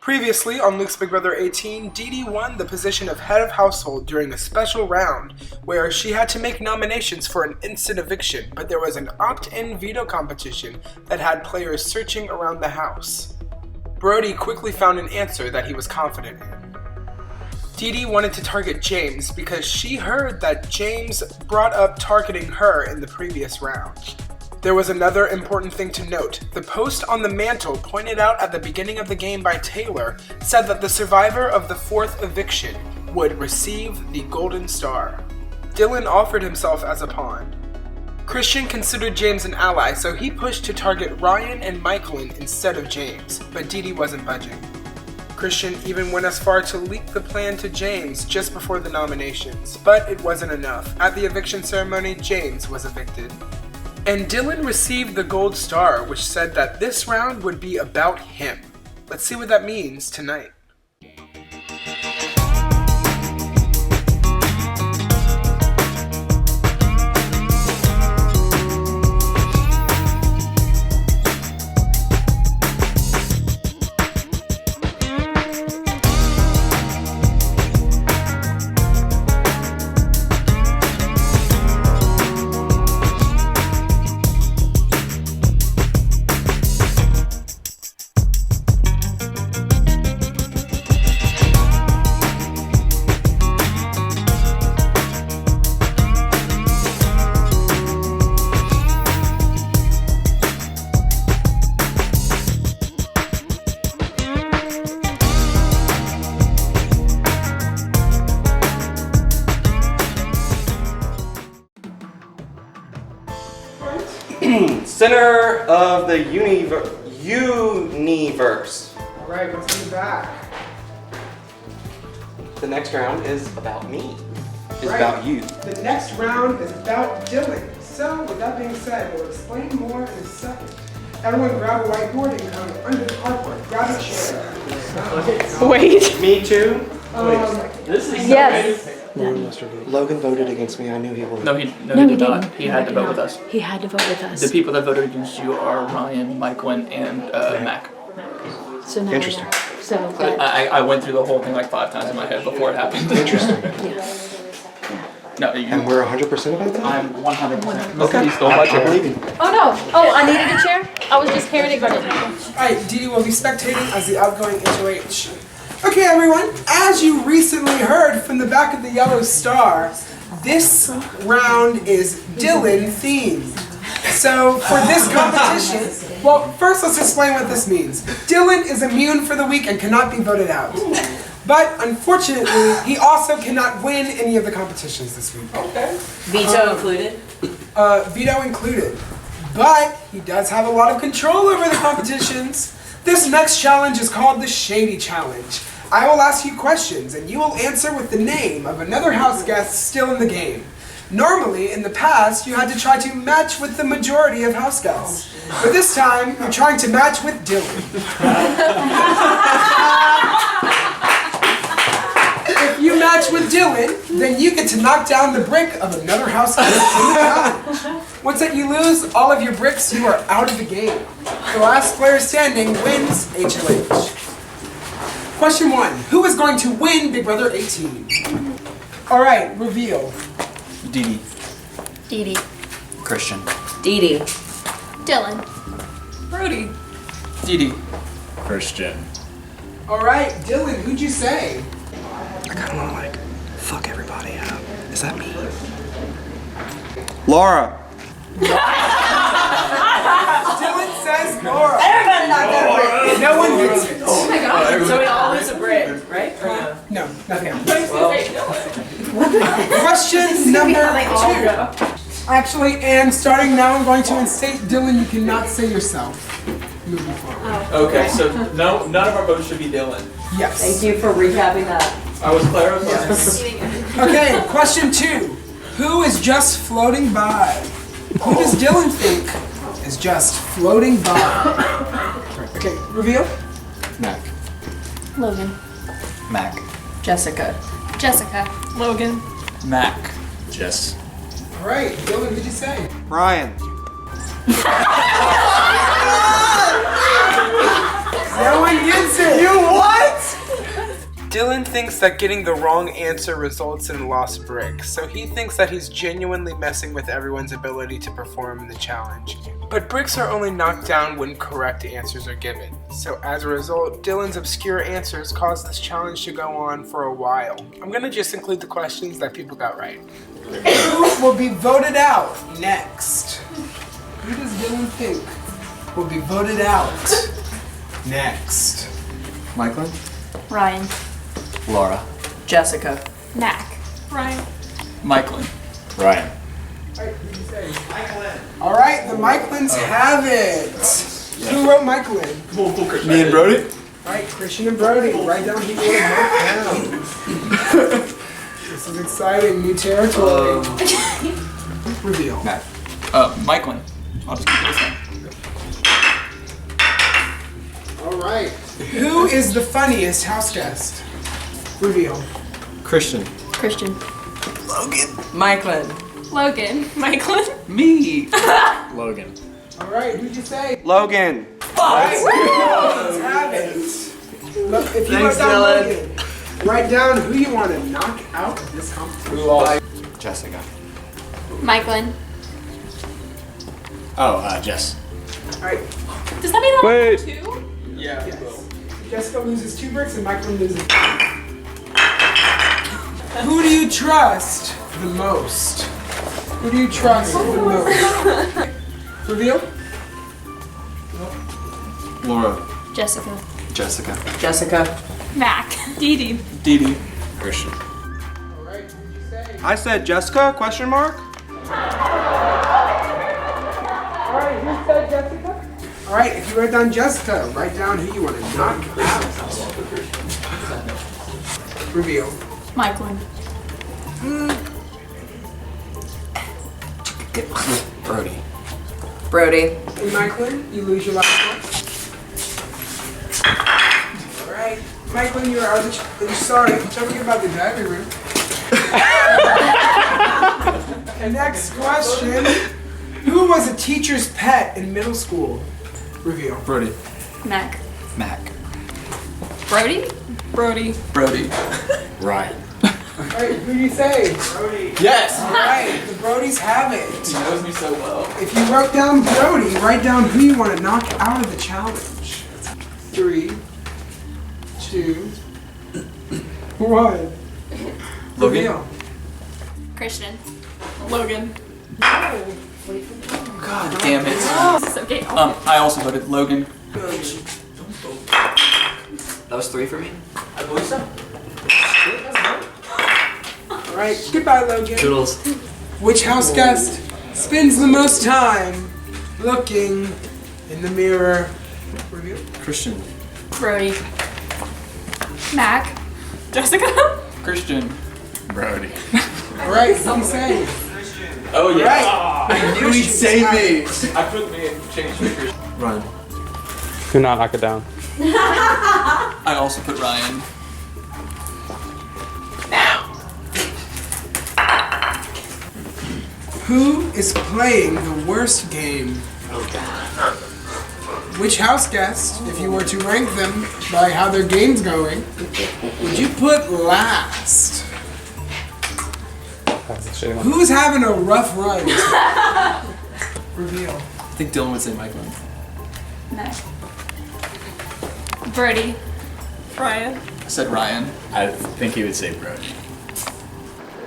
Previously, on Luke's Big Brother 18, DeeDee won the position of head of household during a special round where she had to make nominations for an instant eviction, but there was an opt-in veto competition that had players searching around the house. Brody quickly found an answer that he was confident in. DeeDee wanted to target James because she heard that James brought up targeting her in the previous round. There was another important thing to note. The post on the mantle pointed out at the beginning of the game by Taylor said that the survivor of the 4th eviction would receive the golden star. Dylan offered himself as a pawn. Christian considered James an ally, so he pushed to target Ryan and Michaelyn instead of James, but DeeDee wasn't budging. Christian even went as far to leak the plan to James just before the nominations, but it wasn't enough. At the eviction ceremony, James was evicted. And Dylan received the gold star, which said that this round would be about him. Let's see what that means tonight. Center of the universe. Alright, what's in the back? The next round is about me. It's Right. about you. The next round is about Dylan. So, with that being said, we'll explain more in a second. Everyone grab a whiteboard and come under the cardboard. Grab a chair. Wait. Me too. This is Yes. Logan voted against me. I knew he would. No, he No, did he not. didn't. He had to vote with us. He had to vote with The us. people that voted against you are Ryan, Michaelyn, and Mack. So now Interesting. So that, I went through the whole thing like 5 times in my head before it happened. Interesting. No, And we're 100% about that? I'm 100%. Okay. You stole my I chair. believe you. oh no! Oh, I needed a chair. I was just carrying it. Alright, DeeDee will be spectating as the outgoing HOH. Okay, everyone, as you recently heard from the back of the yellow star, this round is Dylan themed. So, for this competition, well, first let's explain what this means. Dylan is immune for the week and cannot be voted out. But, unfortunately, he also cannot win any of the competitions this week. Okay. Veto included? Veto included. But, he does have a lot of control over the competitions. This next challenge is called the Shady Challenge. I will ask you questions, and you will answer with the name of another house guest still in the game. Normally, in the past, you had to try to match with the majority of house guests. But this time, you're trying to match with Dylan. If you match with Dylan, then you get to knock down the brick of another house guest in the challenge. Once that you lose all of your bricks, you are out of the game. The last player standing wins HOH. Question 1. Who is going to win Big Brother 18? Alright, reveal. DeeDee. DeeDee. Christian. DeeDee. Dylan. Brody. DeeDee. Christian. Alright, Dylan, who'd you say? I kind of want to fuck everybody up. Is that me? Laura. Dylan says Laura. Everybody knocked that brick. No one gets it. Oh my god. So we all lose a brick, right? Or No, nothing. no? Question number 2. Actually, and starting now, I'm going to instate Dylan, you cannot say yourself. Moving forward. Okay, so none of our votes should be Dylan. Yes. Thank you for recapping that. I was clarifying. Yes. Okay, question 2. Who is just floating by? Who does Dylan think is just floating by? Okay, reveal. Mack. Logan. Mack. Jessica. Jessica. Logan. Mack. Jess. All right, Dylan, who'd you say? Ryan. No one gets it. You won. Dylan thinks that getting the wrong answer results in lost bricks, so he thinks that he's genuinely messing with everyone's ability to perform the challenge. But bricks are only knocked down when correct answers are given, so as a result, Dylan's obscure answers cause this challenge to go on for a while. I'm gonna just include the questions that people got right. Who will be voted out next? Who does Dylan think will be voted out next? Michaelyn? Ryan. Laura. Jessica. Mack. Ryan. Michaelyn. Ryan. Alright, the Michaelyns have it. Who wrote Michaelyn? Me and Brody? Alright, Christian and Brody. Write down who you want to mark down. This is exciting, new territory. Reveal. Matt. Michaelyn. I'll just keep it this time. Alright. Who is the funniest house guest? Reveal. Christian. Christian. Michaelyn. Logan. Michaelyn. Me. Logan. Alright, who'd you say? Logan. Alright, Michaelyns have it. Look, if you wrote down Logan, write down who you want to knock out of this competition. Jessica. Michaelyn. Oh, Jess. Alright, Does that mean Wait. two? Yeah. yes. Jessica loses 2 bricks and Michaelyn loses 2. Who do you trust the most? Who do you trust the most? Reveal? Laura. Jessica. Jessica. Jessica. Mack. DeeDee. DeeDee. Christian. Alright, who'd you say? I said Jessica, question mark? Alright, who said Jessica? Alright, if you write down Jessica, write down who you want to knock out. Reveal. Michaelyn. Brody. Brody. And Michaelyn, you lose your last one. Alright, Michaelyn, you're out of the sorry, don't forget about the diary room. Next question. Who was a teacher's pet in middle school? Reveal. Brody. Mack. Mack. Brody. Brody. Brody. Ryan. Alright, who do you say? Brody. Yes. Alright, the Brodies have He it. knows me so well. If you wrote down Brody, write down who you want to knock out of the challenge. 3, 2, 1. Reveal. Christian. Logan. God damn it. This is okay. I also voted Logan. That was 3 for me? I believe so. Alright, goodbye, Logan. Toodles. Which house guest spends the most time looking in the mirror? Reveal. Christian. Brody. Mack. Jessica. Christian. Brody. Alright, who do you say? Oh yeah. Right. I knew he'd say me. I put me in change for Christian. Ryan. Do not knock it down. I also put Ryan. Who is playing the worst game? Which house guest, if you were to rank them by how their game's going, would you put last? That's a shitty one. Who's having a rough run? Reveal. I think Dylan would say Michaelyn. Mack. Brody. Ryan. I said Ryan. I think he would say Brody.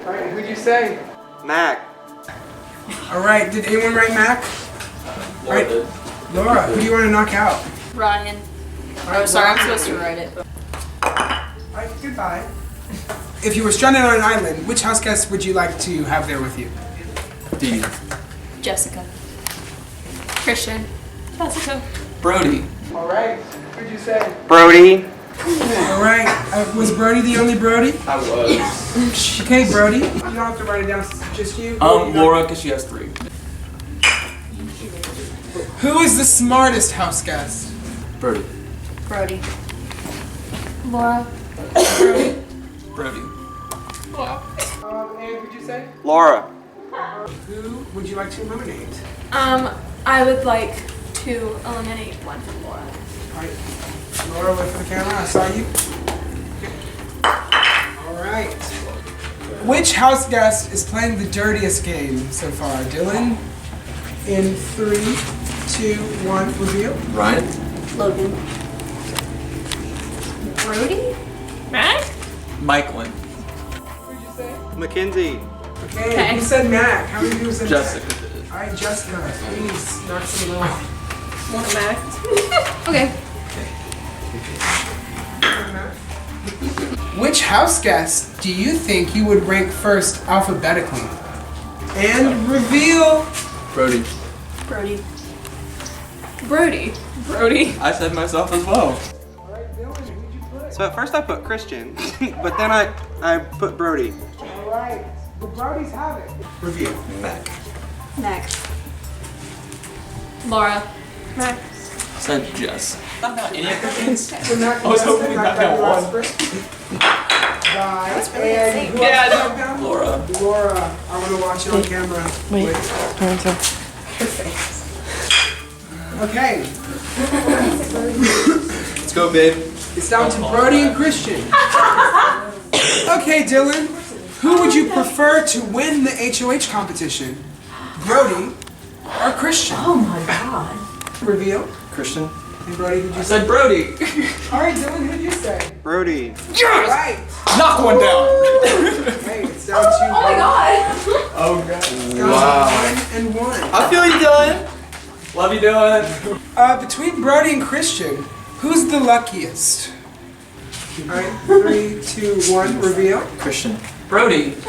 Alright, who'd you say? Mack. Alright, did anyone write Mac? Laura Right. did. Laura, who do you want to knock out? Ryan. Alright, Oh, sorry, I'm Laura. supposed to write it. Alright, goodbye. If you were stranded on an island, which house guest would you like to have there with you? DeeDee. Jessica. Christian. Jessica. Brody. Alright, who'd you say? Brody. Alright, was Brody the only Brody? I was. Okay, Brody. You don't have to write it down, just you. Laura, because she has 3. Who is the smartest house guest? Brody. Brody. Laura. Brody. Brody. And who'd you say? Laura. Who would you like to eliminate? I would like to eliminate one from Laura. Alright, Laura, wait for the camera. I saw you. Which house guest is playing the dirtiest game so far? Dylan? In 3, 2, 1, reveal. Ryan? Logan. Brody? Mack? Michaelyn. Mackenzie. Okay, you said Mack. How many people said Jessica Mack? did it. Alright, Jessica, please knock someone off. One Mack. Okay. Which house guest do you think you would rank first alphabetically? And reveal. Brody. Brody. Brody. Brody. I said myself as well. Alright, Dylan, who'd you put? So at first I put Christian, but then I put Brody. Alright, the Brodies have it. Reveal. Mack. Mack. Laura. Mack. Said Jess. Not about any of the things. So Mack I was and hoping Jessica, that got one. the last person. Guys, and who Yeah, else I put down? Laura. Laura, I want to watch it on camera. Wait. Okay, Let's go, babe. it's down to Brody and Christian. Okay, Dylan, who would you prefer to win the HOH competition? Brody or Christian? Oh my god. Reveal. Christian? And Brody, who'd I you say? said Brody. Alright, Dylan, who'd you say? Brody. Alright. Knock one down. Okay, it's down to Oh my god! Oh, God. It's down to 1 and 1. I feel you, Dylan. Love you, Dylan. Between Brody and Christian, who's the luckiest? Alright, 3, 2, 1, reveal. Christian. Brody. Good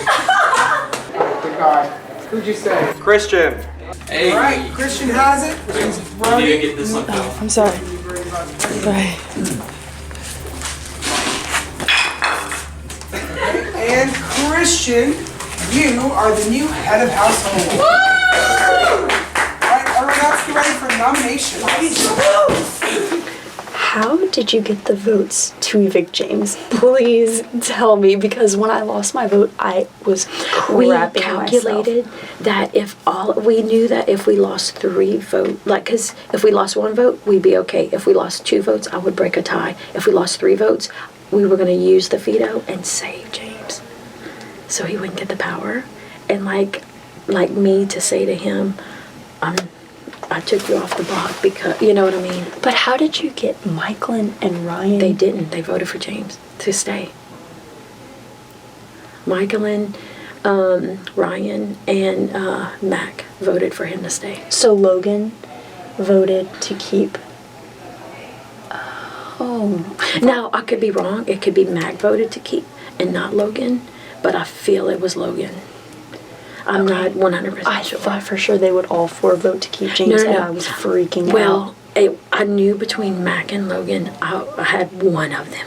God. Who'd you say? Christian. Hey. Alright, Christian has it, which means You Brody. didn't get this one, though. I'm sorry. And Christian, you are the new head of household. Alright, everyone else get ready for nominations. How did you get the votes to evict James? Please tell me, because when I lost my vote, I was We crapping calculated that we knew that if we lost 3 votes, because if we lost 1 vote, we'd be okay. If we lost 2 votes, I would break a tie. If we lost 3 votes, we were going to use the veto and save James, so he wouldn't get the power. And like me to say to him, I took you off the block because, you know what I mean? But how did you get Michaelyn and Ryan? They didn't. They voted for James to stay. Michaelyn, Ryan, and Mack voted for him to stay. So Logan voted to keep. Oh. Now, I could be wrong. It could be Mack voted to keep and not Logan, but I feel it was Logan. I'm not 100% I sure. thought for sure they would all 4 vote to keep James, No. and I was freaking out. Well, I knew between Mack and Logan, I had one of them.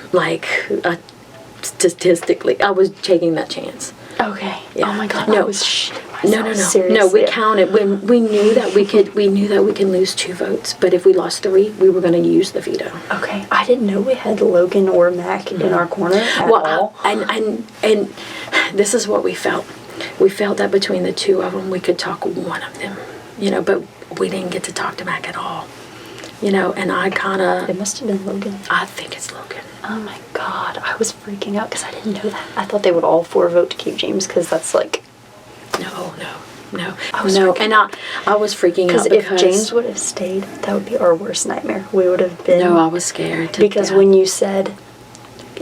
Statistically, I was taking that chance. Okay. Yeah. Oh my god. No. I was shitting myself. No. Seriously. No, we counted. When we knew that we could lose 2 votes, but if we lost 3, we were going to use the veto. Okay. I didn't know we had Logan or Mack in our corner at all. And this is what we felt. We felt that between the 2 of them, we could talk one of them, but we didn't get to talk to Mack at all, and I kind of... It must have been Logan. I think it's Logan. Oh my god, I was freaking out because I didn't know that. I thought they would all 4 vote to keep James because that's like... No. I was I was freaking out because if James would have stayed, that would be our worst nightmare. We would have been... No, I was scared. Because when you said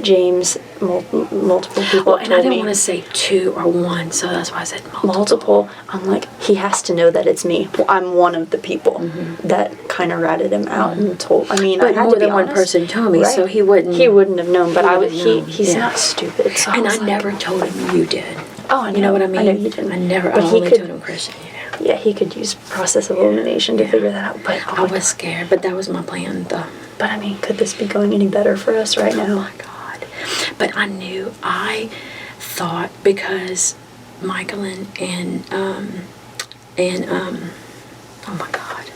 James, multiple people and I told didn't me... want to say 2 or 1, so that's why I said multiple. I'm like, he has to know that it's me. Well, I'm one of the people that kind of ratted him out and told. I mean, but I had more to be than one honest. person told me, Right. so he wouldn't. He wouldn't have known. But he's Yeah. not stupid. So And was I like, never told him you did. Oh, I know. You know what I mean? I know you didn't. I never. But I he only could. told him Christian. Yeah, he could use process of elimination to figure that out. But I was scared, but that was my plan, though. But I mean, could this be going any better for us right now? Oh my God. But I thought because Michaelyn and oh my God.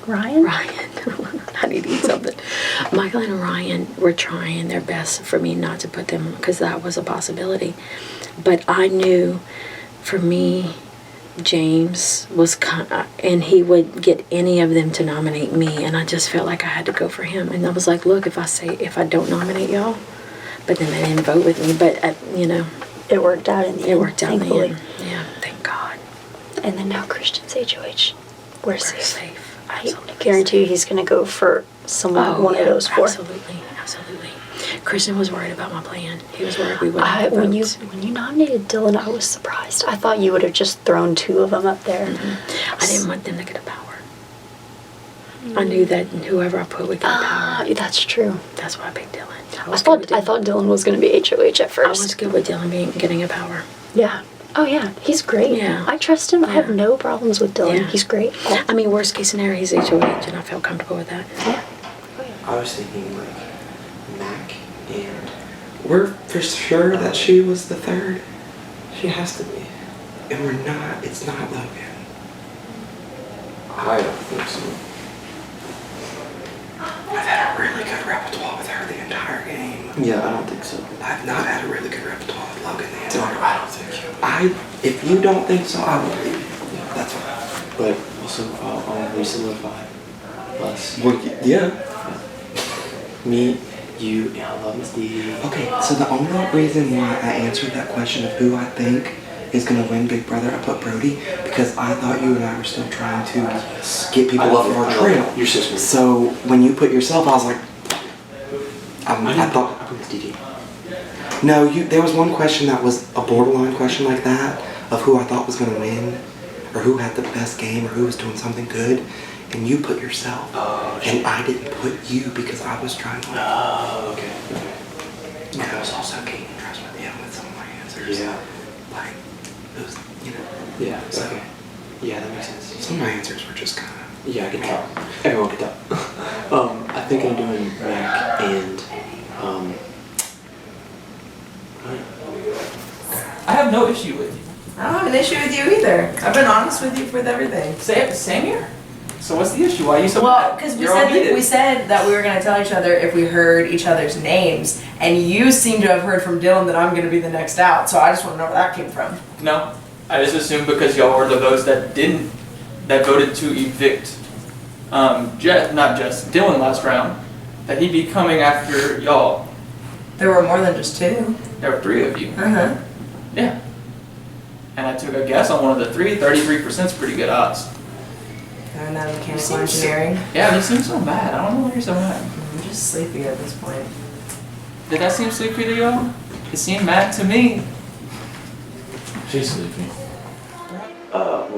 Ryan? I need to eat something. Michaelyn and Ryan were trying their best for me not to put them, because that was a possibility. But I knew for me, James was and he would get any of them to nominate me, and I just felt like I had to go for him. And I was like, look, if I don't nominate y'all, but then they didn't vote with me, but it worked out in the end. It worked out in the thankfully. end. Yeah, thank God. And then now Christian's HOH. We're safe. I Absolutely guarantee you he's going to go for one of those four. Absolutely. Christian was worried about my plan. He was worried we wouldn't have When you votes. nominated Dylan, I was surprised. I thought you would have just thrown two of them up there. I didn't want them to get a power. I knew that whoever I put would get a power. That's true. That's why I picked Dylan. I thought Dylan was going to be HOH at I was first. good with Dylan getting a power. Yeah. Oh yeah, he's great. Yeah. I trust him. I have Yeah. no problems with Dylan. Yeah. He's great. I mean, worst case scenario, he's HOH, and I felt comfortable with that. Yeah. I was thinking like Mack, and we're for sure that she was the third. She has to be. And we're not, it's not Logan. I don't think so. I've had a really good repertoire with her the entire game. Yeah, I don't think so. I've not had a really good repertoire with Logan the entire game. I don't think so. If you don't think so, I will believe you. Yeah, that's fine. But also, I'll re-solidify us. Well, yeah. Me, you, and I love Miss DeeDee. Okay, so the only reason why I answered that question of who I think is going to win Big Brother, I put Brody, because I thought you and I were still trying to get people off of our trail. Your sister. So when you put yourself, I was like, I thought I put Miss DeeDee. No, there was one question that was a borderline question like that, of who I thought was going to win, or who had the best game, or who was doing something good. And you put yourself, and I didn't put you because I was trying to. Oh, okay. And I was also gaining trust with him with some of my answers. Yeah. Like, it was, Yeah, so, okay. Yeah, that makes sense. Some of my answers were just kind of. Yeah, I can tell. Everyone can tell. I think I'm doing Mack and, I have no issue with you. I don't have an issue with you either. I've been honest with you with everything. Same here. So what's the issue? Why are you so Well, mad? because You're all heated. we said that we were going to tell each other if we heard each other's names, and you seem to have heard from Dylan that I'm going to be the next out. So I just want to know where that came from. No, I just assumed because y'all were the votes that voted to evict, Dylan last round, that he'd be coming after y'all. There were more than just two. There were three of you. Uh-huh. Yeah. And I took a guess on one of the three. 33% is pretty good odds. And then mechanical engineering. Yeah, you seem so mad. I don't know why you're so mad. I'm just sleepy at this point. Did that seem sleepy to y'all? It seemed mad to me. She's sleepy. What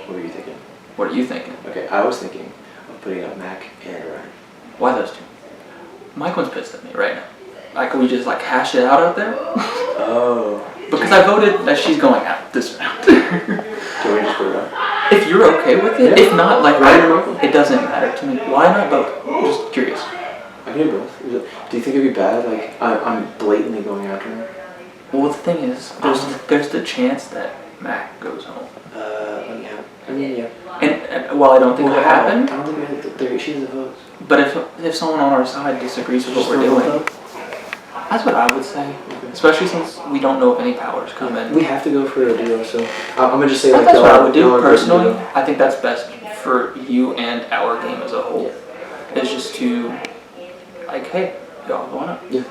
were you thinking? What are you thinking? Okay, I was thinking of putting up Mack and Ryan. Why those two? Michaelyn's pissed at me right now. Like, can we just hash it out there? Oh. Because I voted that she's going out this round. Can we just put it up? If you're okay with it, Yeah. if not, Ryan or Michaelyn? it doesn't matter to me. Why not both? I'm just curious. I can do both. Do you think it'd be bad? Like, I'm blatantly going after him? Well, the thing is, there's the chance that Mack goes home. Yeah. And while I don't think it'll happen, I don't think she doesn't vote. but if someone on our side disagrees with what we're doing, that's what I would say. Especially since we don't know if any powers come in. We have to go for a duo, so I'm gonna just say That's what I would do y'all are personally. good I think that's best for you and our game as a whole. Is just to hey, y'all going up. Yeah.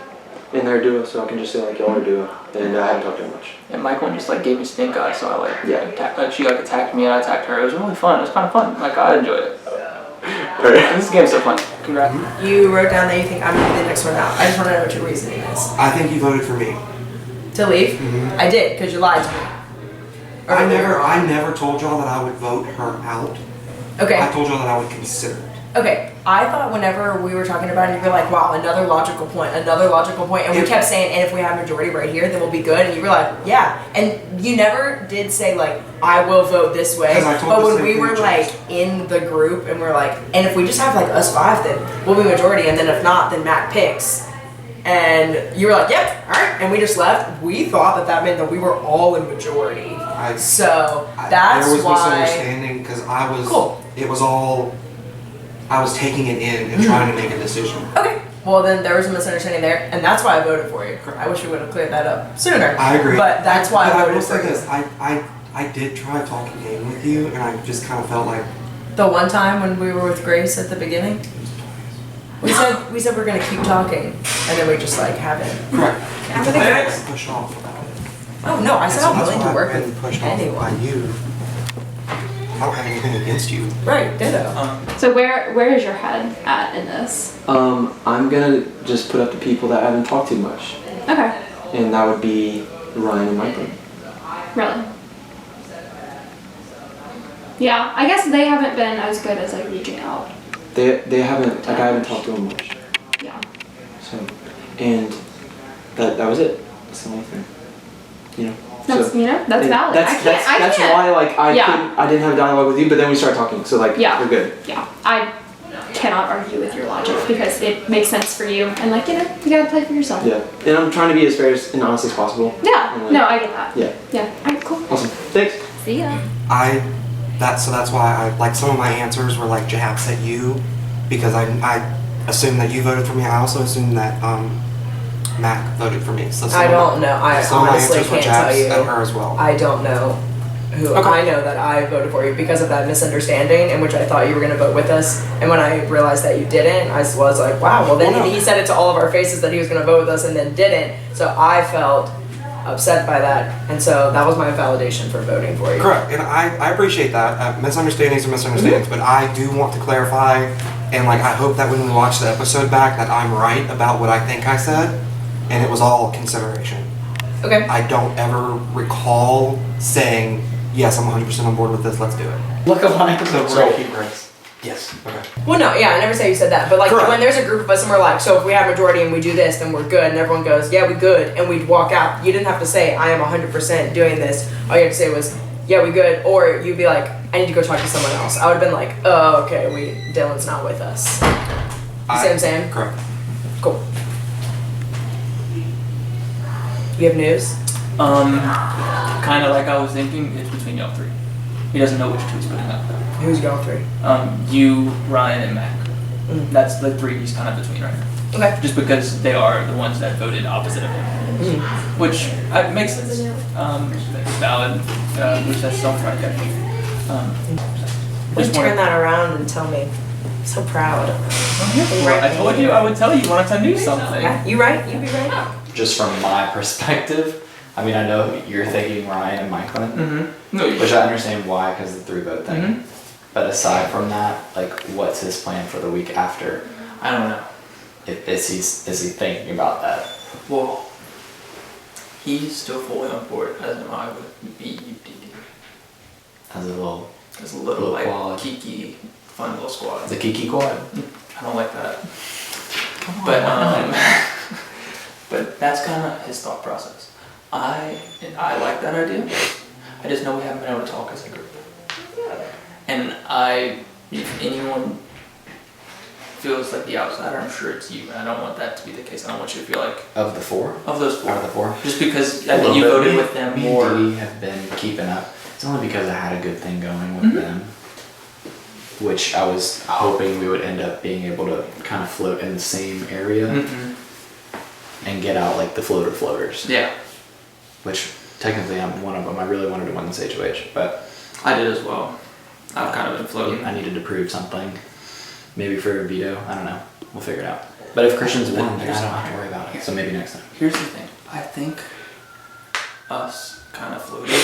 And they're a duo, so I can just say y'all are a duo. And I haven't talked to her much. And Michaelyn just gave me stink eye, so I Yeah. she attacked me and I attacked her. It was really fun. It was kind of fun. I enjoyed it. Alright. This game's so fun. Congrats. You wrote down that you think I'm going to be the next one out. I just want to know what your reasoning is. I think you voted for me. To leave? I did, because you lied to me. I never told y'all that I would vote her out. Okay. I told y'all that I would consider it. Okay, I thought whenever we were talking about it, you were like, wow, another logical point, and we kept saying, and if we have majority right here, then we'll be good, and you were like, yeah, and you never did say, I will vote this way, 'Cause I told but the when same we thing were, to James. in the group, and we're like, and if we just have, us five, then we'll be majority, and then if not, then Matt picks, and you were like, yep, alright, and we just left. We thought that meant that we were all in majority, so that's there was why... misunderstanding because I was. Cool. It was all. I was taking it in and trying to make a decision. Okay, well then there was a misunderstanding there, and that's why I voted for you. I wish we would have cleared that up sooner. I agree. But that's why I will voted say for you. this. I did try talking game with you, and I just kind of felt like The one time when we were with Grace at the beginning, we said we're gonna keep talking, and then we just haven't. correct. I think Push off about it. Oh no, I said I'm willing to work I've been with pushed off by anyone. you. I don't have anything against you. Right, ditto. So where is your head at in this? I'm gonna just put up the people that I haven't talked to much. Okay. And that would be Ryan and Michaelyn. Really? Yeah, I guess they haven't been as good as like reaching out. They haven't, like I haven't talked to them much. Yeah. So, and that was it. That's the only thing. You know? That's and valid. That's why like I didn't have dialogue with you, but then we started talking, so like we're good. Yeah. I cannot argue with your logic because it makes sense for you and like, you gotta play for yourself. Yeah. And I'm trying to be as fair and honest as possible. Yeah. And, like, no, I get that. Yeah. Yeah. Alright, cool. Awesome. Thanks. See ya. That's why I like some of my answers were like jabs at you because I assumed that you voted for me. I also assumed that Mack voted for me. So I don't know. I honestly can't tell you. At her as well. I don't know who. Okay. I know that I voted for you because of that misunderstanding in which I thought you were going to vote with us. And when I realized that you didn't, I was like, wow. Well, then he said it to all of our faces that he was going to vote with us and then didn't. So I felt upset by that. And so that was my validation for voting for you. Correct. And I appreciate that. Misunderstandings are misunderstandings, but I do want to clarify. And like I hope that when we watch the episode back that I'm right about what I think I said. And it was all consideration. Okay. I don't ever recall saying, yes, I'm 100% on board with this, let's do it. Look at my episode where So- he breaks. Yes. Okay. Well, no, yeah, I never say you said that. But like Correct. when there's a group of us and we're like, so if we have majority and we do this, then we're good. And everyone goes, yeah, we good. And we'd walk out. You didn't have to say, I am 100% doing this. All you had to say was, yeah, we good. Or you'd be like, I need to go talk to someone else. I would have been like, oh, okay, Dylan's not with us. You see what I'm saying? Correct. Cool. You have news? Kind of like I was thinking, it's between y'all three. He doesn't know which two he's putting up. Who's y'all three? You, Ryan, and Mack. That's the three he's kind of between right now. Okay. Just because they are the ones that voted opposite of him. Which makes sense. Valid. Which that's self-right there. Just turn that around and tell me. I'm so proud. I told you I would tell you once I knew something. Yeah, you right? You be right. Just from my perspective, I mean, I know you're thinking Ryan and Michaelyn, No, which I understand why, because of the 3-vote thing. But aside from that, like, what's his plan for the week after? I don't know. Is he thinking about that? Well, he's still fully on board, as am I with DeeDee. As a little like quad. Kiki, fun little squad. The Kiki quad. I don't like that. Come on. But but that's kind of his thought process. I like that idea. I just know we haven't been able to talk as a group. And if anyone feels like the outsider, I'm sure it's you. And I don't want that to be the case. I don't want you to feel like Of the four? of those four. Out of the four? Just because A little you bit. voted with them Me more. and DeeDee have been keeping up. It's only because I had a good thing going with them, which I was hoping we would end up being able to kind of float in the same area and get out like the floaters. Yeah, Which technically I'm one of them. I really wanted to win this HOH, but I did as well. I've kind of been floating. I needed to prove something. Maybe for a veto. I don't know. We'll figure it out. But if Christians win, then I don't have to worry about it. So maybe next time. Here's the thing. I think us kind of floating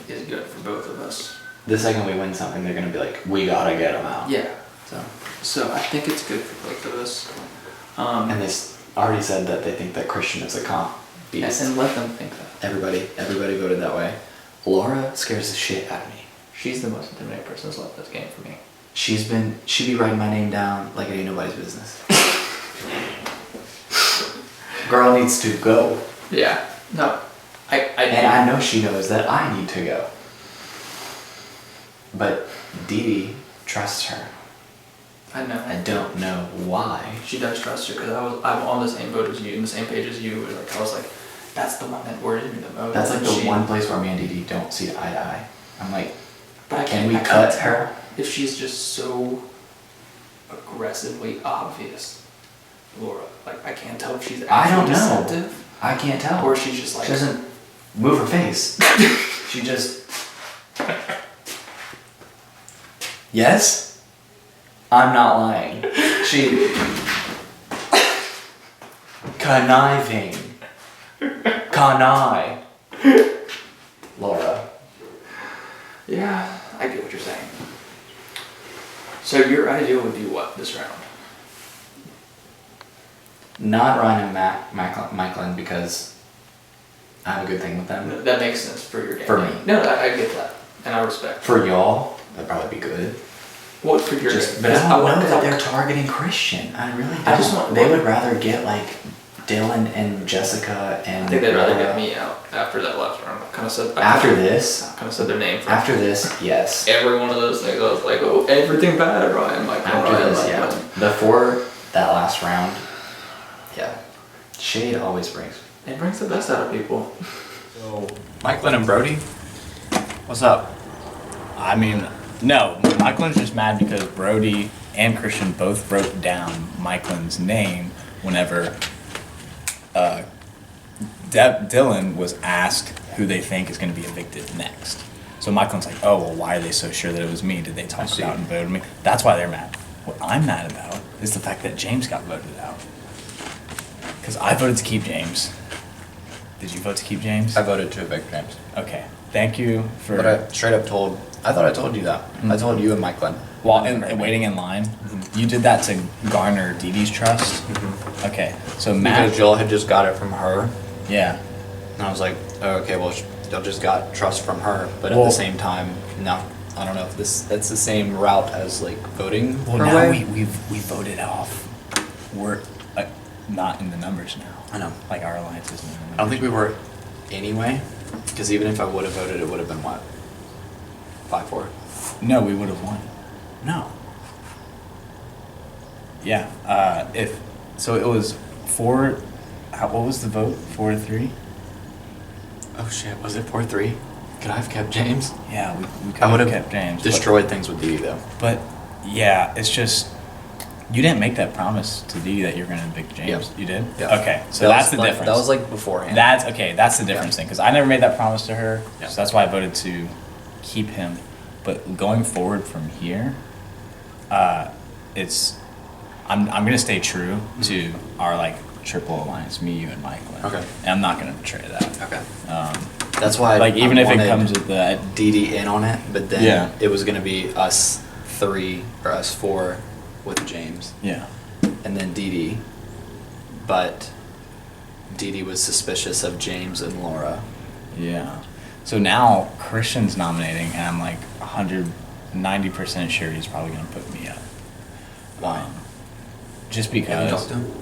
is good for both of us. The second we win something, they're gonna be like, we gotta get them out. Yeah. So. So I think it's good for both of us. And they already said that they think that Christian is a comp beast. And let them think that. Everybody voted that way. Laura scares the shit out of me. She's the most intimidating person that's left this game for me. She'd be writing my name down like it ain't nobody's business. Girl needs to go. Yeah. No. And I know she knows that I need to go. But DeeDee trusts her. I know. I don't know why. She does trust you because I'm on the same boat as you, in the same page as you. Like I was like, that's the one that worried me the most. That's like the one place where me and DeeDee don't see eye to eye. I'm like, but can we cut her? If she's just so aggressively obvious, Laura, like I can't tell if she's I actually don't know. deceptive. I can't tell. Or she's just like she doesn't move her face. She just. Yes? I'm not lying. She. Conniving. Connive. Laura. Yeah, I get what you're saying. So your idea would be what this round? Not Ryan and Michaelyn because I have a good thing with them. That makes sense for your game. For me. No, I get that. And I respect. For y'all, that'd probably be good. What for your Just, game? but I don't want know that they're targeting Christian. I really don't. I just want- they would rather get like Dylan and Jessica and I think they'd rather Laura. get me out after that last round. I kind of said After this? I kind of said their name. For After this, yes. every one of those things, I was like, oh, everything bad, Ryan, Michael, After Ryan, this, Michael. yeah. Before that last round, yeah. Shade always brings. It brings the best out of people. So, Michaelyn and Brody, what's up? I mean, no, Michaelyn's just mad because Brody and Christian both wrote down Michaelyn's name whenever Dylan was asked who they think is going to be evicted next. So Michaelyn's like, oh, well, why are they so sure that it was me? Did they talk about and voted me? That's why they're mad. What I'm mad about is the fact that James got voted out. Because I voted to keep James. Did you vote to keep James? I voted to evict James. Okay. Thank you for... But I straight up I thought I told you that. I told you and Michaelyn. While waiting in line, you did that to garner DeeDee's trust? Okay, so Matt... Because Jill had just got it from her. Yeah. And I was like, oh, okay, well, I just got trust from her. But at Well- the same time, no. I don't know if that's the same route as, like, voting Well, her now way. we voted off. We're not in the numbers now. I know. Like, our alliance isn't in the numbers. I don't think we were anyway. Because even if I would have voted, it would have been what? 5-4? No, we would have won. No. Yeah, so it was 4... what was the vote? 4-3? Oh shit, was it 4-3? Could I have kept James? Yeah, we could I would have have kept James. destroyed things with DeeDee though. But, yeah, it's just... You didn't make that promise to DeeDee that you're going to evict James. Yep. You did? Yeah. Okay, so that's the difference. That was like beforehand. That's the difference thing, because I never made that promise to her, Yeah. so that's why I voted to keep him. But going forward from here, I'm gonna stay true to our like triple alliance, me, you, and Michaelyn. Okay. And I'm not gonna betray that. Okay. Um, That's why like even I if it wanted comes with that, DeeDee in on it, but then Yeah. it was gonna be us 3 or us 4 with James, yeah, and then DeeDee. But DeeDee was suspicious of James and Laura. yeah. So now Christian's nominating, and I'm like 190% sure he's probably gonna put me up. Why? Just Have you because. talked to him?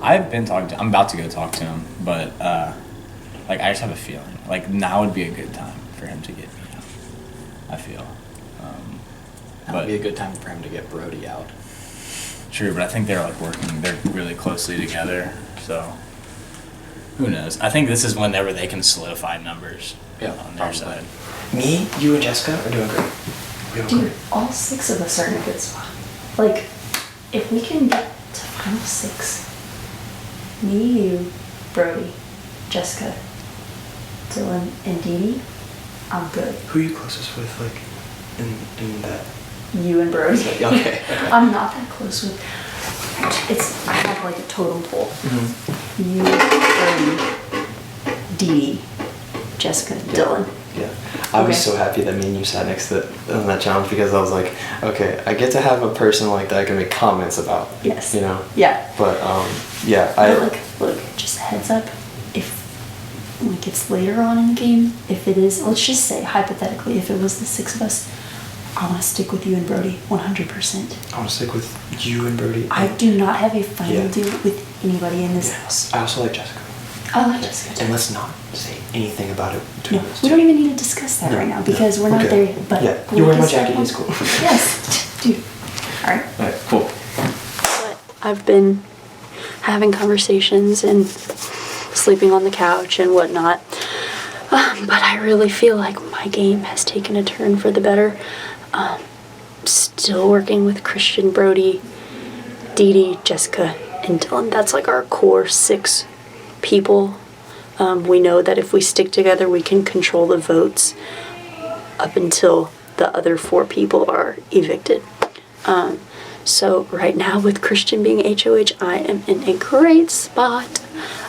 I've been talking to I'm about to go talk to him, but like I just have a feeling. Like now would be a good time for him to get me out. I feel. That would be a good time for him to get Brody out. True, but I think they're like working they're really closely together, so who knows? I think this is whenever they can solidify numbers Yeah, on their probably. side. Me, you, and Jessica are doing great. We're doing Dude, all 6 of us are in a good spot. Like, if we can get to final 6, me, you, Brody, Jessica, Dylan, and DeeDee, I'm good. Who are you closest with, like, in that? You and Brody. Okay. I'm not that close with. I have like a totem pole. Mm-hmm. You, Brody, DeeDee, Jessica, Dylan. Yeah. I was Okay. so happy that me and you sat next to on that challenge because I was like, okay, I get to have a person like that I can make comments about. Yes. You know? Yeah. But, yeah, But look, just a heads up. If like it's later on in the game, if it is, let's just say hypothetically, if it was the 6 of us, I want to stick with you and Brody 100%. I want to stick with you and Brody. I do not have a final Yeah. deal with anybody in this house. I also like Jessica. I like Jessica too. And let's not say anything about it between No, us. we don't even need to discuss that right now because we're not Okay. there yet. But Yeah, we'll you wearing my get started jacket, on- it's cool. Yes, dude. All right. Alright, cool. But I've been having conversations and sleeping on the couch and whatnot. But I really feel like my game has taken a turn for the better. Still working with Christian, Brody, DeeDee, Jessica, and Dylan. That's like our core 6 people. We know that if we stick together, we can control the votes up until the other 4 people are evicted. So right now with Christian being HOH, I am in a great spot.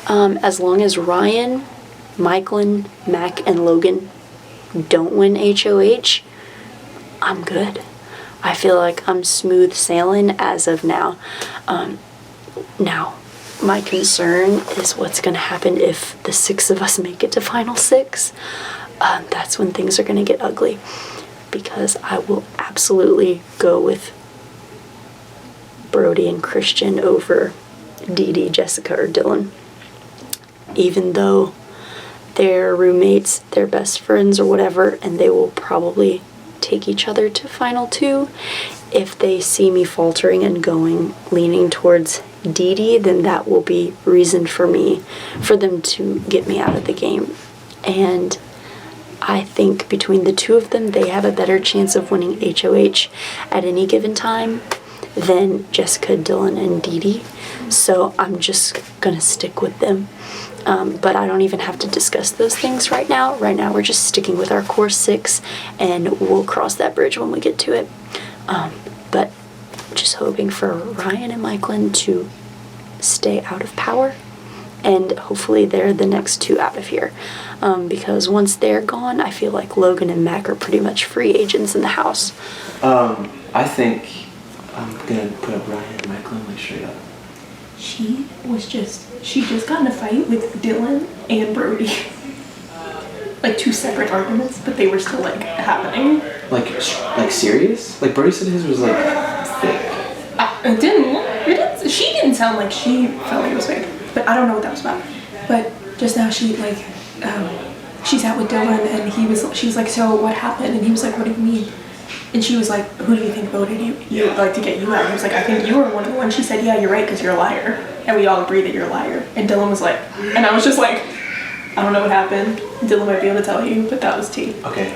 As long as Ryan, Michaelyn, Mack, and Logan don't win HOH, I'm good. I feel like I'm smooth sailing as of now. Now, my concern is what's going to happen if the 6 of us make it to Final 6. That's when things are going to get ugly. Because I will absolutely go with Brody and Christian over DeeDee, Jessica, or Dylan. Even though they're roommates, they're best friends or whatever, and they will probably take each other to Final 2. If they see me faltering and leaning towards DeeDee, then that will be reason for them to get me out of the game. And I think between the 2 of them, they have a better chance of winning HOH at any given time than Jessica, Dylan, and DeeDee. So I'm just gonna stick with them. But I don't even have to discuss those things right now. Right now we're just sticking with our core 6, and we'll cross that bridge when we get to it. But just hoping for Ryan and Michaelyn to stay out of power, and hopefully they're the next 2 out of here. Because once they're gone, I feel like Logan and Mack are pretty much free agents in the house. I think I'm gonna put up Ryan and Michaelyn like straight up. She just got in a fight with Dylan and Brody. Like 2 separate arguments, but they were still like happening. Like serious? Like Brody said his was like thick. She didn't sound like she felt like it was fake, but I don't know what that was about. But just now she she sat with Dylan and she was like, so what happened? And he was like, what do you mean? And she was like, who do you think voted you like to get you out? He was like, I think you were one of the ones. She said, yeah, you're right, because you're a liar. And we all agree that you're a liar. And Dylan was like, and I was just like, I don't know what happened. Dylan might be able to tell you, but that was tea. Okay.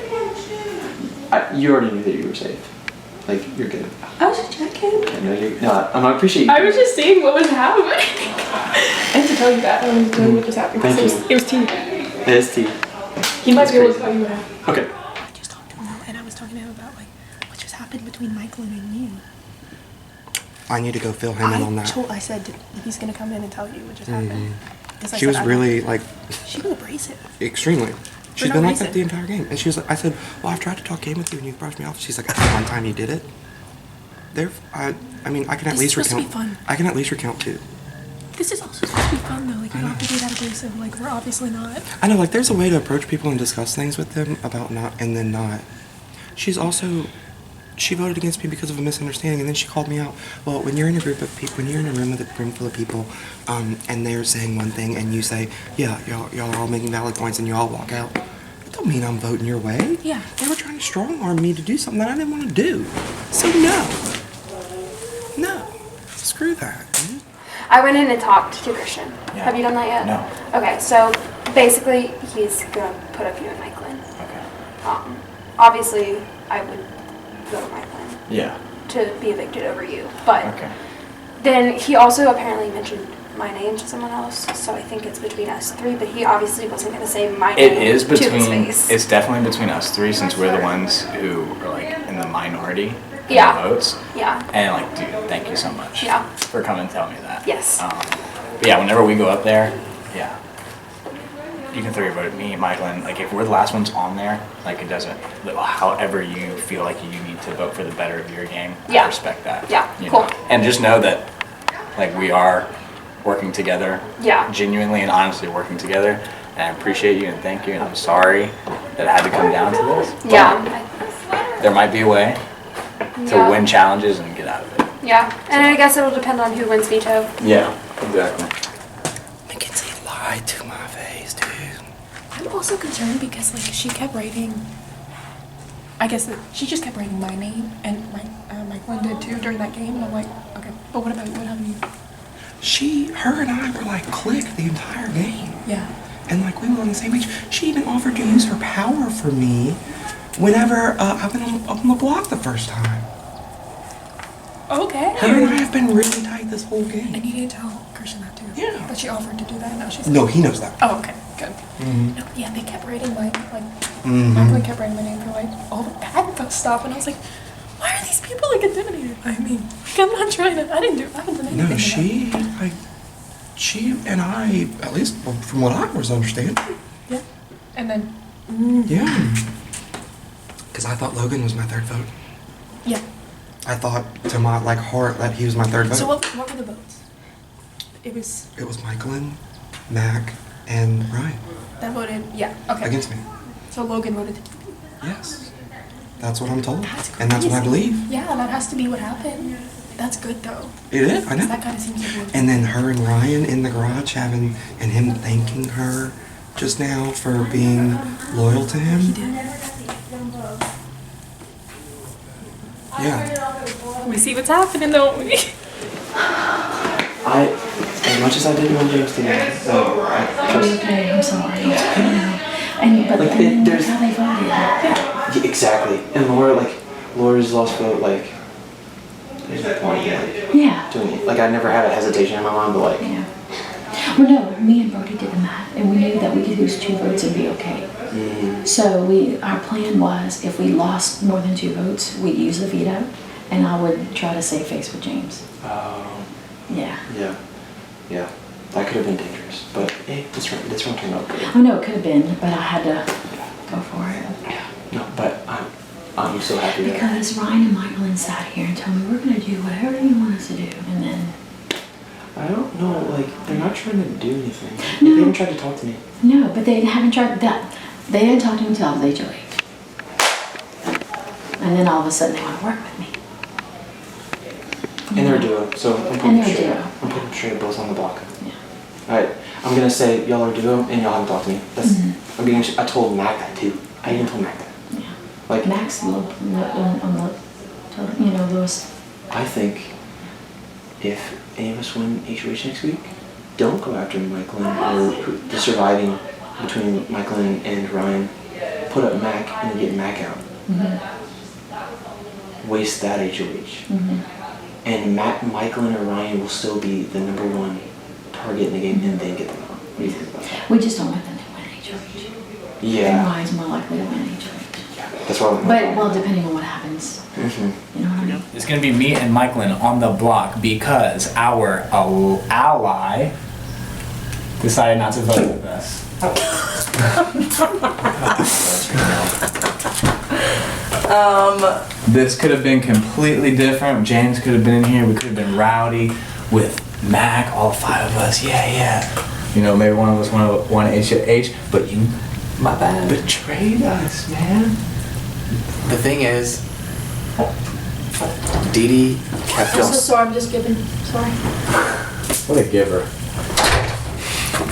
You already knew that you were safe. Like, you're good. I was just checking. I appreciate you. I was just seeing what was happening. And to tell you that, I was doing what was happening. Thank you. It was tea. It is tea. He might be able to tell you what happened. Okay. I just talked to him, and I was talking to him about like what just happened between Michaelyn and you. I need to go fill him in on that. I said he's gonna come in and tell you what just happened. She was really like. She was abrasive. Extremely. She's been like that the entire game. And she was like, I said, well, I've tried to talk game with you and you've brushed me off. She's like, that's the one time you did it. I mean, I can at least recount. I can at least recount 2. This is also supposed to be fun though. Like, you don't have to be that abrasive. Like, we're obviously not. I know, like, there's a way to approach people and discuss things with them about not and then not. She's also. She voted against me because of a misunderstanding, and then she called me out. Well, when you're in a group of people, when you're in a room with a room full of people, and they're saying one thing, and you say, yeah, y'all are all making valid points, and you all walk out, that don't mean I'm voting your way. Yeah. They were trying to strong arm me to do something that I didn't want to do. So no, screw that. Dude. I went in and talked to Christian. Yeah. Have you done that yet? No. Okay, so basically he's gonna put up you and Michaelyn. Okay. Obviously I would go to Michaelyn. Yeah. To be evicted over you, but Okay. then he also apparently mentioned my name to someone else, so I think it's between us 3. But he obviously wasn't gonna say my name It is to his between. face. It's definitely between us 3 since we're the ones who are like in the minority. In Yeah. the votes. Yeah. And like, dude, thank you so much. Yeah. For coming and telling me that. Yes. But yeah, whenever we go up there, yeah. You can throw your vote at me, Michaelyn. Like, if we're the last ones on there, like, it doesn't. However, you feel like you need to vote for the better of your game. Yeah. I respect that. Yeah. You Cool. know? And just know that, like, we are working together. Yeah. Genuinely and honestly working together. And I appreciate you and thank you. And I'm sorry that it had to come down to this. But Yeah. there might be a way to Yeah. win challenges and get out of it. Yeah, and I guess it'll depend on who wins veto. Yeah, exactly. Mackenzie lied to my face, dude. I'm also concerned because like she kept writing. I guess that she just kept writing my name, and Michaelyn did too during that game. And I'm like, okay, but what about you? What happened to you? Her and I were like clicked the entire game. Yeah. And like we were on the same page. She even offered to use her power for me whenever I went on the block the first time. Okay. Her and I have been really tight this whole game. And you didn't tell Christian that too. Yeah. That she offered to do that. And now she's. No, he knows that. Oh, okay, good. Mm-hmm. No, yeah, they kept writing my Mm-hmm. Michaelyn kept writing my name for like all the bad stuff, and I was like, why are these people like intimidated by me? Like, I'm not trying to. I haven't done anything. No, she and I, at least from what I was understanding, Yeah. And then, Yeah. Because I thought Logan was my third vote. yeah. I thought to my heart that he was my third vote. So what were the votes? It was Michaelyn, Mack, and Ryan that voted. Yeah. Okay. against me. So Logan voted. Yes. That's what I'm told. That's And that's what I crazy. believe. Yeah, that has to be what happened. That's good though. It is, I know. That kind of seems like. And then her and Ryan in the garage having, and him thanking her just now for being loyal to him. Yeah. We see what's happening though. As much as I didn't want James to know, Okay, I'm sorry. You know, and but Like, then there's- how they voted. Yeah, exactly. And Laura's lost vote, there's no point in, Yeah. doing it. I never had a hesitation in my mind, but, Yeah. Well, no, me and Brody did the math, and we knew that we could lose 2 votes and be okay. So our plan was, if we lost more than 2 votes, we'd use the veto, and I would try to save face with James. Yeah. yeah. That could have been dangerous. But, hey, this one turned out good. I know it could have been, but I had to go for it. No, but I'm so happy that... Because Ryan and Michaelyn sat here and told me, we're going to do whatever you want us to do, and then... I don't know, they're not trying to do anything. No. They haven't tried to talk to me. No, but they haven't tried that. They didn't talk to themselves, they HOH. And then all of a sudden they want to work with me. And they're a duo, so I'm And putting they're a straight, duo. I'm putting straight both on the block. Yeah. Alright, I'm gonna say y'all are a duo and y'all haven't talked to me. That's I told Mack that too. I even told Mack that. Yeah. Max on the total, lowest. I think if any of us win HOH next week, don't go after Michaelyn or the surviving between Michaelyn and Ryan. Put up Mack and then get Mack out. Waste that HOH. And Michaelyn or Ryan will still be the #1 target in the game and then get them out. What do you think about that? We just don't want them to win HOH. Yeah. And Ryan's more likely to win HOH. That's what I'm But, well, depending on what happens. You know what I mean? It's gonna be me and Michaelyn on the block because our ally decided not to vote with us. This could have been completely different. James could have been in here. We could have been rowdy with Mack, all 5 of us. Yeah. Maybe one of us won HOH, but you my bad. betrayed us, man. The thing is, DeeDee kept y'all. sorry, I'm just giving. Sorry. What a giver.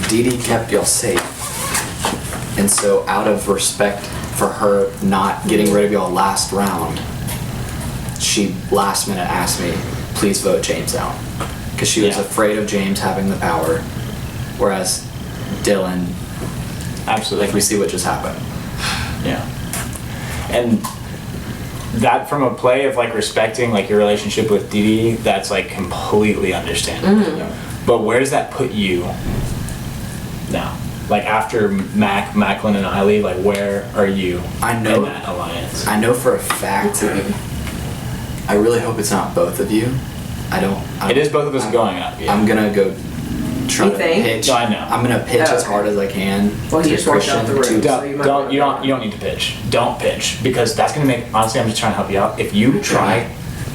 DeeDee kept y'all safe, and so out of respect for her not getting rid of y'all last round, she last minute asked me, please vote James out, because she was afraid of James having the power, whereas Dylan, Absolutely. we see what just happened. Yeah. And that from a play of respecting your relationship with DeeDee, that's completely understandable. But where does that put you now? After Macklen and I leave, where are you in that alliance? I know for a fact. I really hope it's not both of you. I don't. It is both of us going up. Yeah. I'm gonna go try You to think? pitch. No, I know. I'm gonna pitch as hard as I can. Well, he to just walked out the Christian room. to- So you might You don't need to pitch. Don't pitch, because that's gonna make. Honestly, I'm just trying to help you out. If you try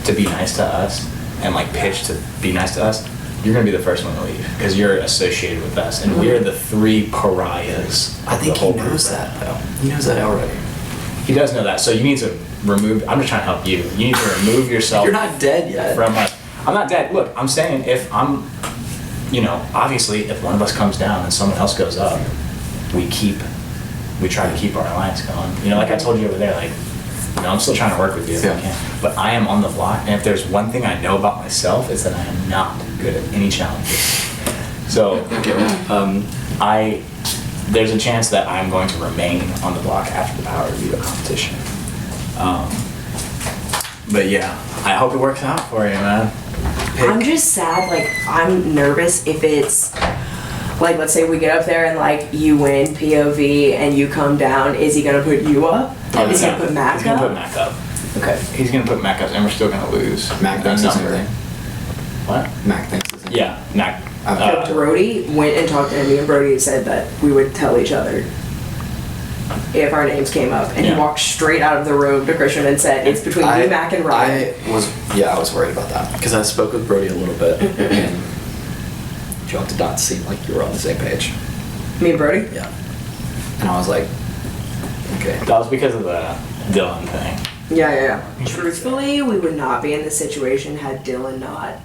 to be nice to us and pitch to be nice to us, you're gonna be the first one to leave because you're associated with us, and we're the 3 pariahs. I think the whole he knows group. that though. He knows that already. He does know that, so you need to remove. I'm just trying to help you. You need to remove yourself. You're not dead yet. From us. I'm not dead. Look, I'm saying if I'm, obviously if one of us comes down and someone else goes up, we try to keep our alliance going. Like I told you over there, I'm still trying to work with you if I can. But I am on the block, and if there's one thing I know about myself, it's that I am not good at any challenges. So, there's a chance that I'm going to remain on the block after the power veto competition. But yeah, I hope it works out for you, man. I'm just sad, I'm nervous if it's, let's say we get up there and, you win POV and you come down, is he gonna put you up? Is he gonna put Mack up? He's gonna put Mack up. Okay. He's gonna put Mack up, and we're still gonna lose. Mack thinks the same number. thing. What? Mack thinks the same. Yeah, Mack. Brody went and talked to me, and Brody said that we would tell each other. if our names came up, and he walked straight out of the room to Christian and said, "It's between you, Mack, and Ryan." I was worried about that because I spoke with Brody a little bit, and y'all did not seem like you were on the same page. Me and Brody? Yeah. And I was like, okay. That was because of the Dylan thing. Yeah. Truthfully, we would not be in this situation had Dylan not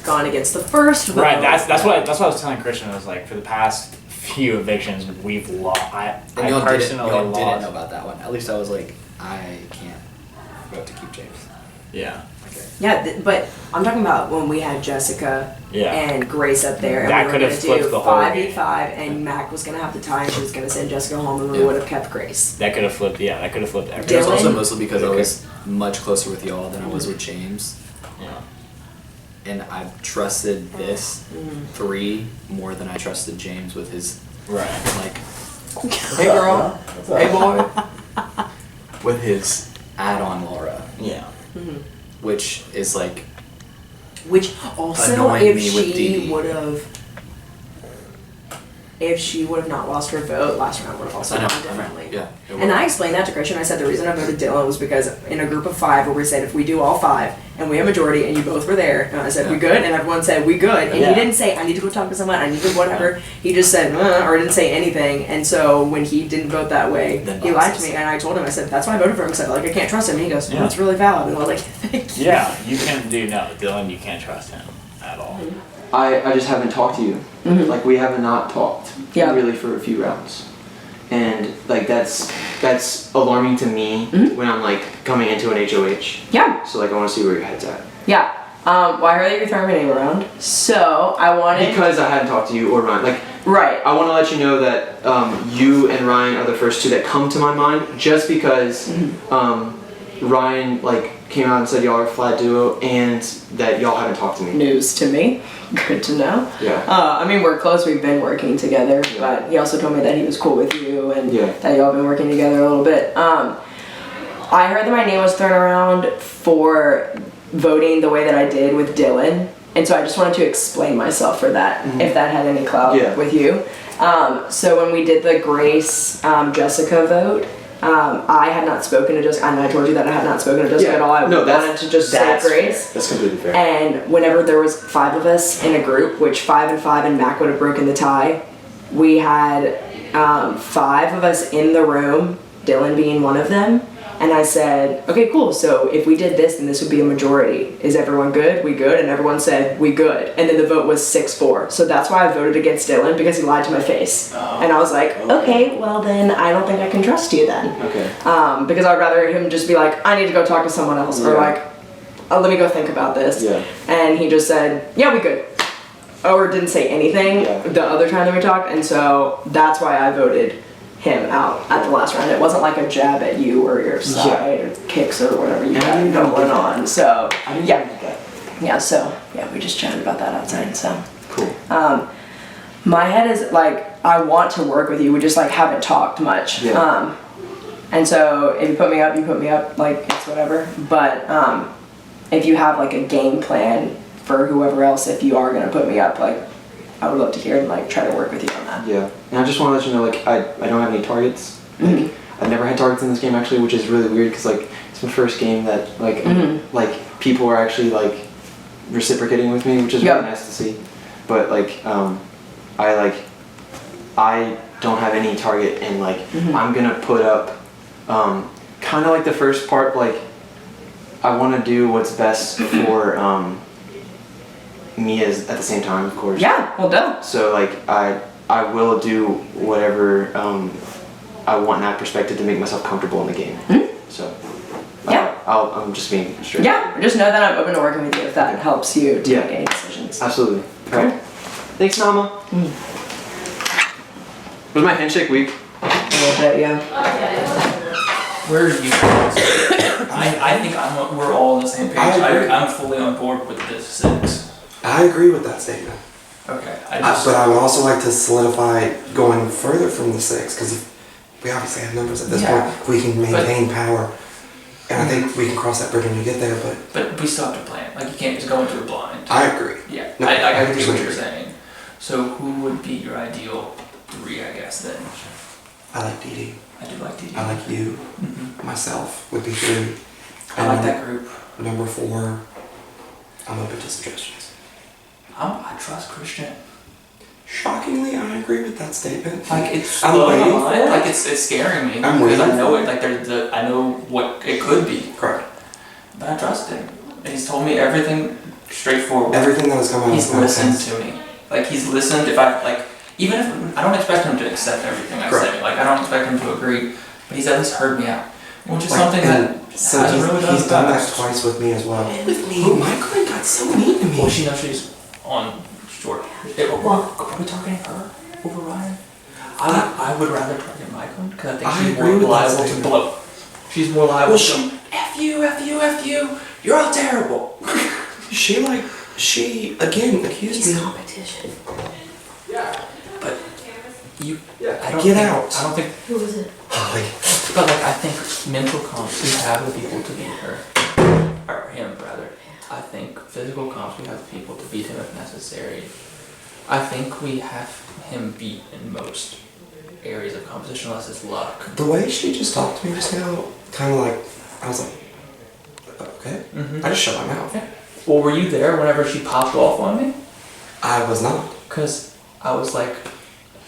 gone against the first vote. Right. That's what I was telling Christian. I was like, for the past few evictions, we've lost. I personally y'all lost. didn't know about that one. At least I was like, I can't vote to keep James. Yeah. Okay. Yeah, but I'm talking about when we had Jessica and Grace up there, and That we could were have going to flipped do the whole 5v5, and Mack was going to have the tie, and she was going to send Jessica home, and we would have kept Grace. That could have flipped. Yeah, that could have flipped everything. It was also mostly because I was much closer with y'all than I was with James. Yeah. And I trusted this 3 more than I trusted James with his like. Hey girl. Hey boy. With his add-on Laura. Yeah. Which is like. Which also, annoying if me with she DeeDee. would have, if she would have not lost her vote, last round would have also gone differently. Yeah. And I explained that to Christian. I said the reason I voted Dylan was because in a group of 5 where we said if we do all 5 and we have majority and you both were there, and I said we good, and everyone said we good, and he didn't say I need to go talk to someone, I need to whatever. He just said or didn't say anything. And so when he didn't vote that way, he lied to me, and I told him, I said that's why I voted for him, because I can't trust him. And he goes, no, it's really valid. And I was like, thank you. Yeah, you can do Dylan. You can't trust him at all. I just haven't talked to you. Like we have not talked really for a few rounds, and like that's alarming to me when I'm like coming into an HOH. Yeah. So like I want to see where your head's at. Yeah. Well, I heard that you're throwing my name around, so I wanted Because I hadn't talked to you or Ryan. Like right. I want to let you know that you and Ryan are the first 2 that come to my mind, just because Ryan like came out and said y'all are a flat duo, and that y'all haven't talked to me. News to me. Good to know. Yeah. I mean, we're close. We've been working together, but he also told me that he was cool with you and that y'all been working together a little bit. I heard that my name was thrown around for voting the way that I did with Dylan, and so I just wanted to explain myself for that, if that had any clout with you. So when we did the Grace Jessica vote, I had not spoken to Jessica, and I told you that I had not spoken to Jessica at all. I wanted to just say Grace. That's completely fair. And whenever there was 5 of us in a group, which 5 and 5 and Mack would have broken the tie, we had 5 of us in the room, Dylan being one of them. And I said, okay, cool. So if we did this, then this would be a majority. Is everyone good? We good? And everyone said, we good. And then the vote was 6-4. So that's why I voted against Dylan, because he lied to my face. And I was like, okay, well then I don't think I can trust you then. Okay. Because I'd rather him just be like, I need to go talk to someone else. Or like, oh, let me go think about this. Yeah. And he just said, yeah, we good. Or didn't say anything the other time that we talked. And so that's why I voted him out at the last round. It wasn't like a jab at you or your side or kicks or whatever you had going on. So we just chatted about that outside. So cool. My head is like, I want to work with you. We just like haven't talked much. And so if you put me up, like it's whatever. But if you have like a game plan for whoever else, if you are gonna put me up, like I would love to hear and like try to work with you on that. Yeah, and I just want to let you know, like I don't have any targets. Like, I've never had targets in this game actually, which is really weird because like it's my first game that like like people are actually like reciprocating with me, which is really nice to see. But like I don't have any target, and like I'm gonna put up kind of like the first part, like I want to do what's best for me as at the same time, of course. Yeah, well done. So like I will do whatever I want in that perspective to make myself comfortable in the game. So I'm just being straight. Yeah, just know that I'm open to working with you if that helps you to make any decisions. Absolutely. All right. Thanks, Mama. Was my handshake weak? A little bit, yeah. Where are you guys? I think we're all on the same page. I'm fully on board with this 6. I agree with that statement. Okay. But I would also like to solidify going further from the 6, because we obviously have numbers at this point. We can maintain power, and I think we can cross that bridge when we get there. But we still have to plan. Like you can't just go into it blind. I agree. Yeah. No, I I agree with what agree. you're saying. So who would be your ideal 3, I guess then? I like DeeDee. I do like DeeDee. I like you. Myself would be 3. I like that group. Number 4, I'm open to suggestions. I trust Christian. Shockingly, I agree with that statement. Like it's I'm blowing waiting my for mind. it. Like it's scaring me I'm because I waiting know for it. Like I know what it could be. Correct. But I trust him. And he's told me everything straightforward. Everything that has come out of He's his mouth listened since. to me. Like he's listened. If I like, even if I don't expect him to accept everything I say. Like I don't expect him to agree, but he's at least heard me out, which is something that so hasn't really done. he's done that twice with me as well. With me. Oh, Michaelyn got so mean to me. Well, she knows she's on short. Are we targeting her over Ryan? I would rather target Michaelyn because I think I she's agree more with that liable to statement. blow. She's more liable Well, to F you, you're all terrible. She again accused me. Competition. But you, I don't Get think, out. I don't think, Who was it? Holly. but like I think mental comps we have the people to beat her, or him rather. I think physical comps we have the people to beat him if necessary. I think we have him beat in most areas of competition unless it's luck. The way she just talked to me just now, kind of like, I was like, okay. I just shut my mouth. Well, were you there whenever she popped off on me? I was not. Cause I was like,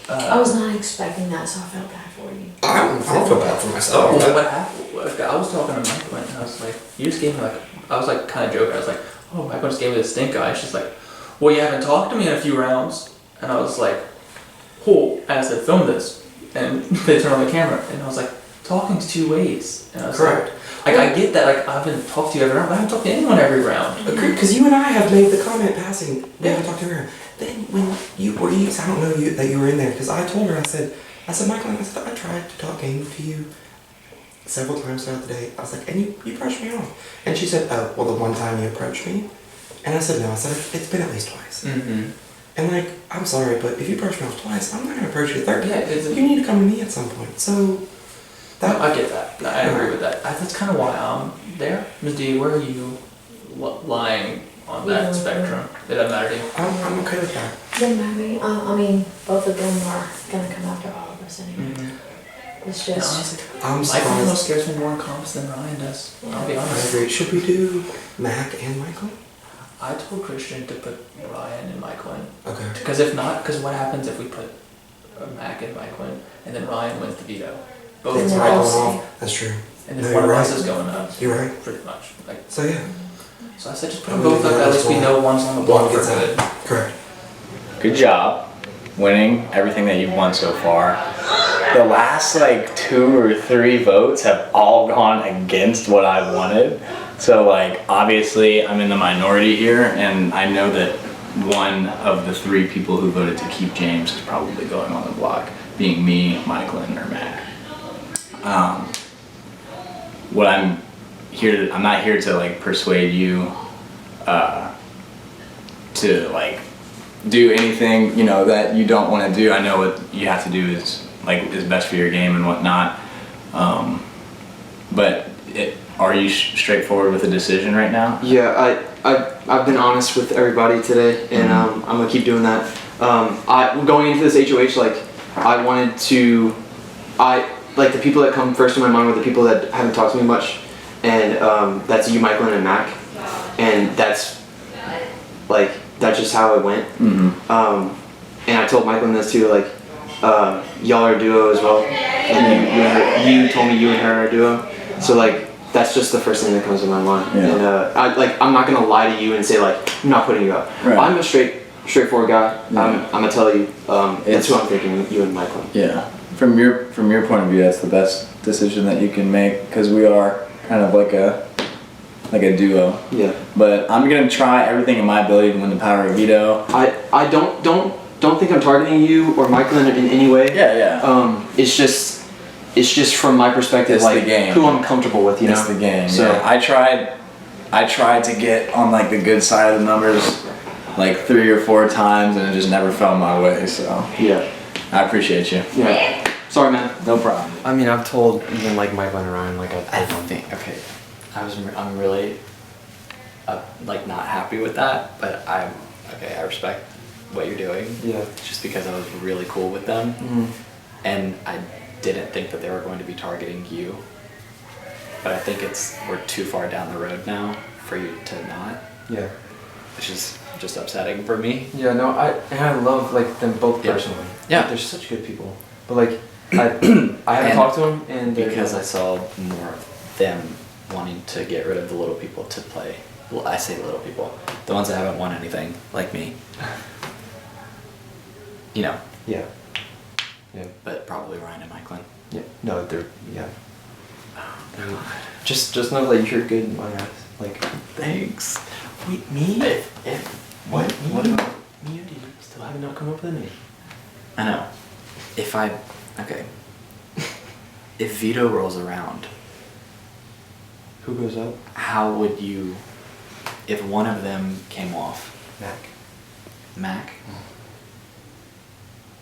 I was not expecting that, so I felt bad for you. I don't feel bad for myself. well, what happened? I was talking to Michaelyn and I was like, you just gave me like, I was like kind of joking. I was like, oh, Michaelyn just gave me the stink eye. She's like, well, you haven't talked to me in a few rounds. And I was like, cool. And I said, film this. And they turned on the camera. And I was like, talking's 2 ways. And I was Correct. Like I get that. Like I've been talking to you every round, but I haven't talked to anyone every round. Agreed, because you and I have made the comment passing. We haven't talked to her. Then when you were, I don't know that you were in there, because I told her, I said, Michaelyn, I said, I tried to talk game to you several times throughout the day. I was like, and you brushed me off. And she said, oh, well, the one time you approached me. And I said, no. I said, it's been at least twice. And like, I'm sorry, but if you approach me off twice, I'm not going to approach you a third time. You need to come to me at some point. So, I get that. I agree with that. That's kind of why I'm there. Ms. D, where are you lying on that spectrum? Did that matter to you? I'm okay with that. Doesn't matter. I mean, both of them are gonna come after all of us anyway. It's just. I'm Michaelyn surprised. scares me more in comps than Ryan does. I'll be I honest. agree. Should we do Mack and Michaelyn? I told Christian to put Ryan and Michaelyn. Okay. Because if not, because what happens if we put Mack and Michaelyn and then Ryan wins the veto? Both And then Right, I'll going see. off. That's true. And then No, one of you're us right. is going up. You're right. Pretty much. Like, So yeah. so I said just put them both up. At least we know one's on the One block for gets good. out. Correct. Good job winning everything that you've won so far. The last like 2 or 3 votes have all gone against what I wanted. So like obviously I'm in the minority here, and I know that one of the 3 people who voted to keep James is probably going on the block, being me, Michaelyn, or Mack. What I'm not here to like persuade you to like do anything, you know, that you don't want to do. I know what you have to do is best for your game and whatnot. But are you straightforward with a decision right now? Yeah, I've been honest with everybody today, and I'm gonna keep doing that. Going into this HOH, like I wanted to, like the people that come first in my mind were the people that haven't talked to me much, and that's you, Michaelyn, and Mack, and that's just how it went. And I told Michaelyn this too, like y'all are a duo as well, and you told me you and her are a duo, so like that's just the first thing that comes to my mind. Yeah. And I'm not gonna lie to you and say like I'm not putting you up. Right. I'm a straightforward guy. Yeah. I'm gonna tell you. That's who I'm thinking. You and Michaelyn. Yeah. From your point of view, that's the best decision that you can make, because we are kind of like a duo. Yeah. But I'm gonna try everything in my ability to win the power of veto. I don't think I'm targeting you or Michaelyn in any way. Yeah. It's just from my perspective, It's like the game. who I'm comfortable with. You know. It's the game. So Yeah. I tried to get on like the good side of the numbers like 3 or 4 times, and it just never fell my way. So yeah. I appreciate you. Yeah. Sorry, man. No problem. I mean, I've told even like Michaelyn and Ryan, like I think, okay, I'm really like not happy with that, but I respect what you're doing. Yeah. Just because I was really cool with them, and didn't think that they were going to be targeting you. But I think we're too far down the road now for you to not. Yeah. Which is just upsetting for me. Yeah, no, I love like them both personally. Yeah. They're such good people. But like, I haven't talked to them and because I saw more of them wanting to get rid of the little people to play. Well, I say little people. The ones that haven't won anything, like me. You know. Yeah. Yeah. But probably Ryan and Michaelyn. Yeah. No, they're, yeah. Oh, God. Just know that you're good in my eyes. Like, thanks. Wait, me? What about me and DeeDee still have not come up with a name. I know. Okay. If Vito rolls around, who goes up? How would you, if one of them came off? Mack?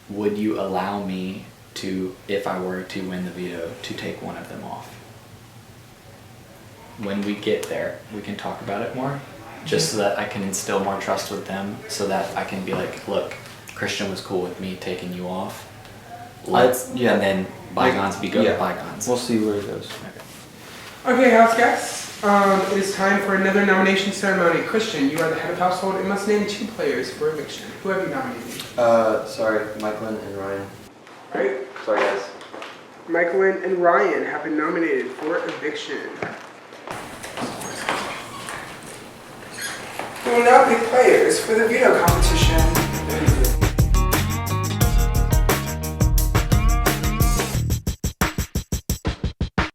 Would you allow me to, if I were to win the veto, to take one of them off? When we get there, we can talk about it more, just so that I can instill more trust with them, so that I can be like, look, Christian was cool with me taking you off. And then bygones be good bygones. We'll see where it goes. Okay, house guests. It is time for another nomination ceremony. Christian, you are the head of household and must name 2 players for eviction. Who have you nominated? Sorry, Michaelyn and Ryan. Great. Sorry, guys. Michaelyn and Ryan have been nominated for eviction. We will now pick players for the veto competition.